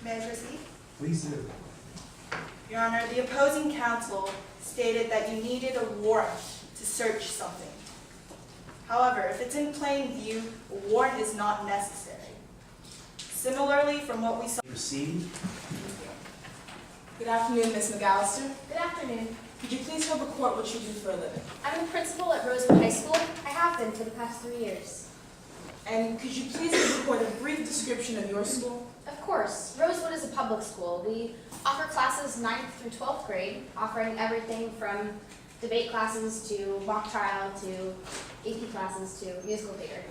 May I proceed? Please do. Your Honor, the opposing counsel stated that you needed a warrant to search something. However, if it's in plain view, a warrant is not necessary. Similarly, from what we saw. Proceed. Good afternoon, Ms. McAllister. Good afternoon. Could you please tell the court what you do for a living? I'm the principal at Rosewood High School. I have been for the past 3 years. And could you please give the court a brief description of your school? Of course, Rosewood is a public school. We offer classes 9th through 12th grade, offering everything from debate classes to mock trial to AP classes to musical theater.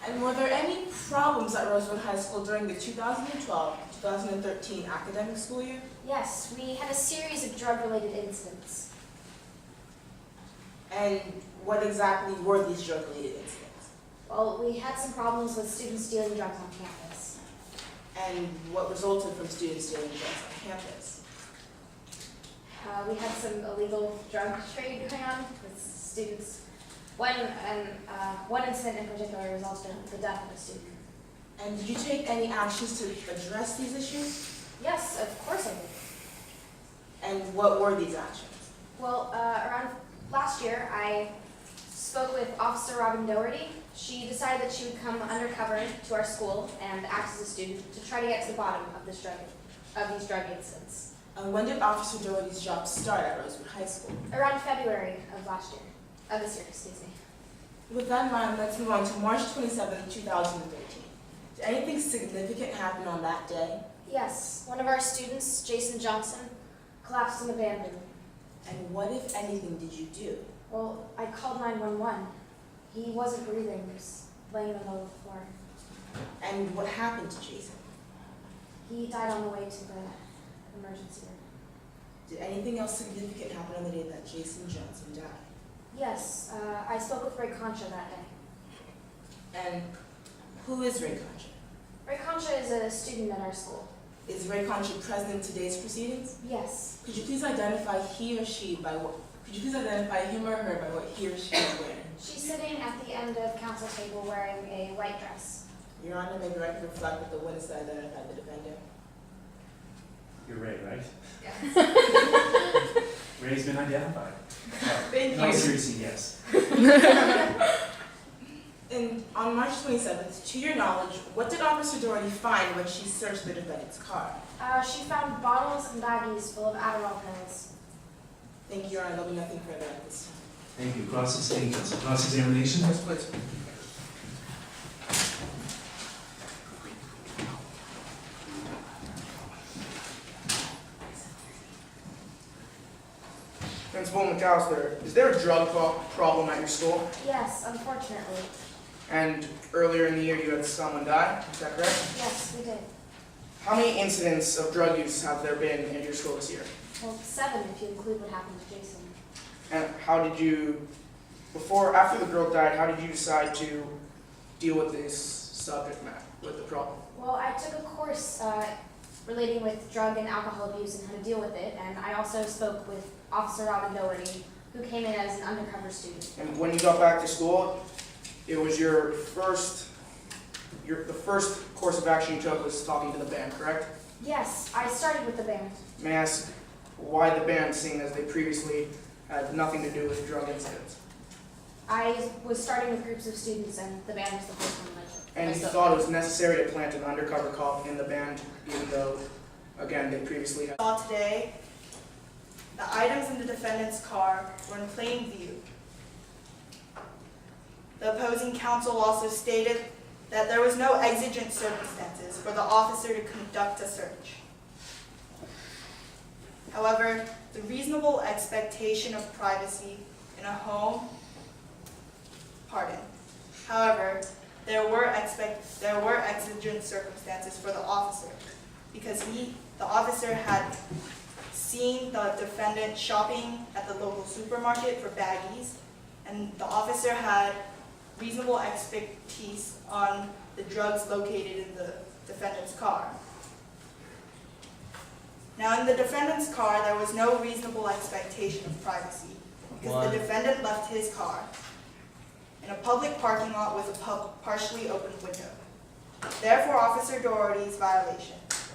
And were there any problems at Rosewood High School during the 2012-2013 academic school year? Yes, we had a series of drug-related incidents. And what exactly were these drug-related incidents? Well, we had some problems with students stealing drugs on campus. And what resulted from students stealing drugs on campus? We had some illegal drug trade going on with students. One incident in particular resulted in the death of a student. And did you take any actions to address these issues? Yes, of course I did. And what were these actions? Well, around last year, I spoke with Officer Robin Doherty. She decided that she would come undercover to our school and act as a student to try to get to the bottom of these drug incidents. When did Officer Doherty's job start at Rosewood High School? Around February of this year, excuse me. With that in mind, let's move on to March 27, 2013. Did anything significant happen on that day? Yes, one of our students, Jason Johnson, collapsed in the band room. And what, if anything, did you do? Well, I called 911. He wasn't breathing, he was laying in the middle of the floor. And what happened to Jason? He died on the way to the emergency room. Did anything else significant happen on the day that Jason Johnson died? Yes, I spoke with Ray Concha that day. And who is Ray Concha? Ray Concha is a student at our school. Is Ray Concha present in today's proceedings? Yes. Could you please identify him or her by what he or she is wearing? She's sitting at the end of counsel's table wearing a white dress. Your Honor, may the record reflect that the witness identified the defendant. You're Ray, right? Yes. Ray's been identified. Thank No, you. seriously, yes. And on March 27th, to your knowledge, what did Officer Doherty find when she searched the defendant's car? She found bottles and baggies full of Adderall pills. Thank you, Your Honor. There'll be nothing further at this time. Thank you. Cross-examination. Yes, please. Principal McAllister, is there a drug problem at your school? Yes, unfortunately. And earlier in the year you had someone die, is that correct? Yes, we did. How many incidents of drug use have there been at your school this year? Well, 7 if you include what happened to Jason. And how did you, after the girl died, how did you decide to deal with this subject matter, with the problem? Well, I took a course relating with drug and alcohol abuse and how to deal with it, and I also spoke with Officer Robin Doherty, who came in as an undercover student. And when you got back to school, it was the first course of action you took was talking to the band, correct? Yes, I started with the band. May I ask why the band, seeing as they previously had nothing to do with drug incidents? I was starting with groups of students, and the band was the first one that I took. And you thought it was necessary to plant an undercover cop in the band, even though, again, they previously had... Saw today, the items in the defendant's car were in plain view. The opposing counsel also stated that there was no exigent circumstances for the officer to conduct a search. However, the reasonable expectation of privacy in a home, However, there were exigent circumstances for the officer because the officer had seen the defendant shopping at the local supermarket for baggies, and the officer had reasonable expertise on the drugs located in the defendant's car. Now, in the defendant's car, there was no reasonable expectation of privacy because the defendant left his car in a public parking lot with a partially open window. Therefore, Officer Doherty's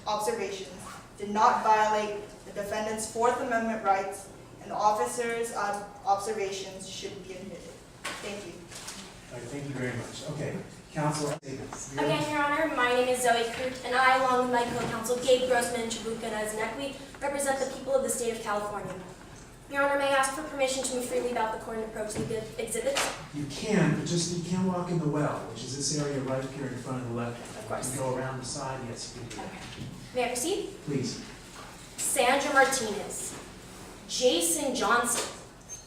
observations did not violate the defendant's Fourth Amendment rights, and the officer's observations should be admitted. Thank you. All right, thank you very much. Okay, counsel statements. Again, Your Honor, my name is Zoe Kroot, and I, along with my co-counsel Gabe Grossman and Chabuka Nazanequi, represent the people of the state of California. Your Honor, may I ask for permission to move freely about the court and approach the exhibits? You can, but just you can't walk in the well, which is this area right here in front of the lectern. Of course. You can go around the side, yes, you can do that. Okay. May I proceed? Please. Sandra Martinez, Jason Johnson.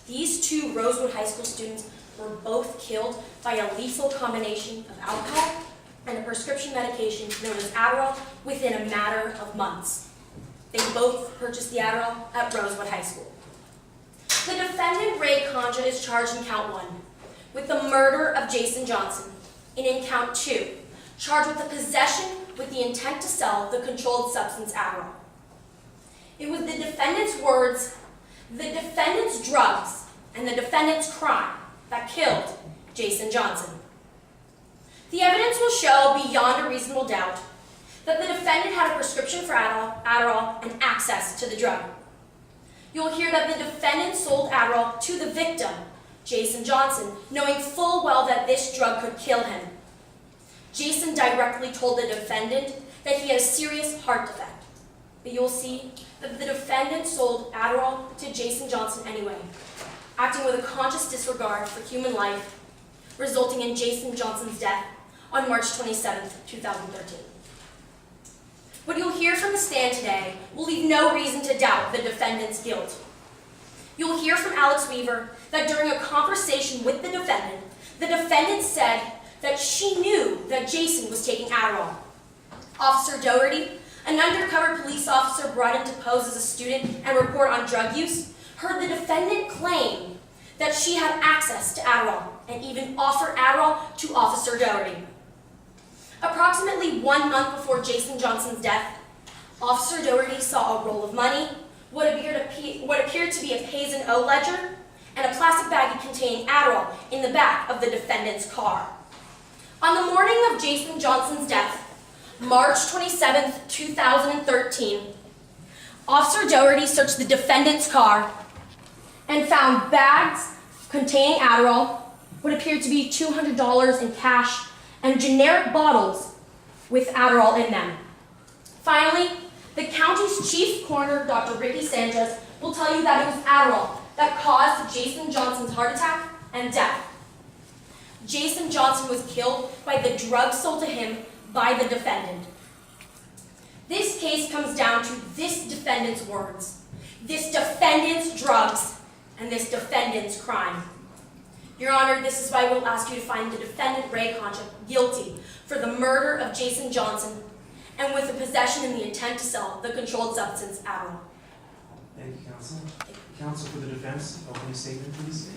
These two Rosewood High School students were both killed by a lethal combination of alcohol and a prescription medication known as Adderall within a matter of months. They both purchased the Adderall at Rosewood High School. The defendant, Ray Concha, is charged in count 1 with the murder of Jason Johnson, and in count 2, charged with the possession with the intent to sell the controlled substance Adderall. It was the defendant's words, the defendant's drugs, and the defendant's crime that killed Jason Johnson. The evidence will show beyond a reasonable doubt that the defendant had a prescription for Adderall and access to the drug. You'll hear that the defendant sold Adderall to the victim, Jason Johnson, knowing full well that this drug could kill him. Jason directly told the defendant that he had a serious heart defect, but you'll see that the defendant sold Adderall to Jason Johnson anyway, acting with a conscious disregard for human life, resulting in Jason Johnson's death on March 27, 2013. What you'll hear from the stand today will leave no reason to doubt the defendant's guilt. You'll hear from Alex Weaver that during a conversation with the defendant said that she knew that Jason was taking Adderall. Officer Doherty, an undercover police officer brought in to pose as a student and report on drug use, heard the defendant claim that she had access to Adderall and even offer Adderall to Officer Doherty. Approximately 1 month before Jason Johnson's death, Officer Doherty saw a roll of money, what appeared to be a Pays and O ledger, and a plastic baggie containing Adderall in the back of the defendant's car. On the morning of Jason Johnson's death, March 27, 2013, Officer Doherty searched the defendant's car and found bags containing Adderall, what appeared to be $200 in cash, and generic bottles with Adderall in them. Finally, the county's chief coroner, Dr. Ricky Sanchez, will tell you that it was Adderall that caused Jason Johnson's heart attack and death. Jason Johnson was killed by the drugs sold to him by the defendant. This case comes down to this defendant's words, this defendant's drugs, and this defendant's crime. Your Honor, this is why we'll ask you to find the defendant, Ray Concha, guilty for the murder of Jason Johnson and with the possession and the intent to sell the controlled substance Adderall. Thank you, counsel. Counsel for the defense, opening statement, please.